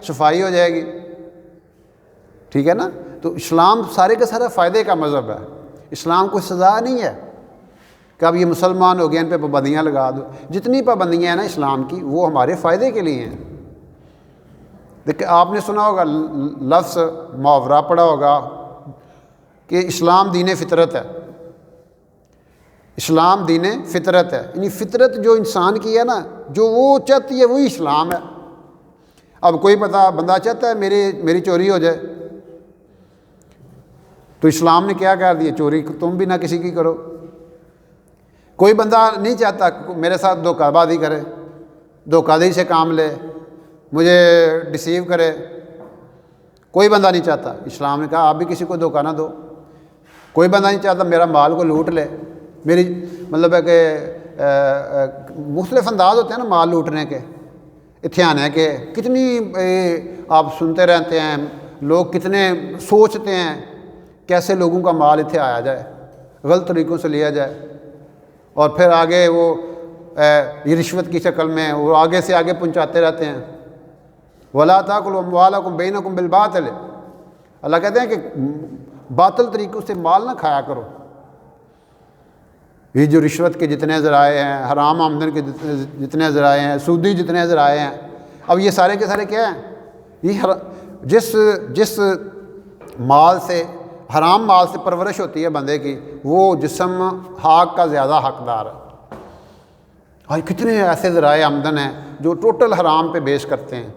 صفائی ہو جائے گی، ٹھیک ہے نا۔ تو اسلام سارے کا سارا فائدے کا مذہب ہے، اسلام کوئی سزا نہیں ہے کہ اب یہ مسلمان ہو گئے ان پہ پابندیاں لگا دو۔ جتنی پابندیاں ہیں نا اسلام کی وہ ہمارے فائدے کے لیے ہیں۔ دیکھیں آپ نے سنا ہوگا لفظ محاورہ پڑھا ہوگا کہ اسلام دین فطرت ہے، اسلام دین فطرت ہے، یعنی فطرت جو انسان کی ہے نا، جو وہ چاہتی ہے وہی اسلام ہے۔ اب کوئی بندہ چاہتا ہے میری چوری ہو جائے، تو اسلام نے کیا کہہ دیا، چوری تم بھی نہ کسی کی کرو۔ کوئی بندہ نہیں چاہتا میرے ساتھ دھوکہ بازی کرے، دھوکہ دہی سے کام لے، مجھے ڈسیو کرے، کوئی بندہ نہیں چاہتا۔ اسلام نے کہا آپ بھی کسی کو دھوکہ نہ دو۔ کوئی بندہ نہیں چاہتا میرا مال کو لوٹ لے، میری مطلب ہے کہ مختلف انداز ہوتے ہیں نا مال لوٹنے کے، اتھیانے کے، کتنی آپ سنتے رہتے ہیں، لوگ کتنے سوچتے ہیں کیسے لوگوں کا مال اتھے آیا جائے، غلط طریقوں سے لیا جائے، اور پھر آگے وہ یہ رشوت کی شکل میں وہ آگے سے آگے پہنچاتے رہتے ہیں۔ وَلَا تَأْكُلُوا أَمْوَالَكُمْ بَيْنَكُمْ بِالْبَاطِلِ، اللہ کہتے ہیں کہ باطل طریقوں سے مال نہ کھایا کرو۔ یہ جو رشوت کے جتنے ذرائع ہیں، حرام آمدن کے جتنے ذرائع ہیں، سودی جتنے ذرائع ہیں، اب یہ سارے کے سارے کیا ہیں، یہ جس مال سے، حرام مال سے پرورش ہوتی ہے بندے کی، وہ جسم حق کا زیادہ حقدار ہے۔ اور کتنے ایسے ذرائع آمدن ہیں جو ٹوٹل حرام پہ بیس کرتے ہیں۔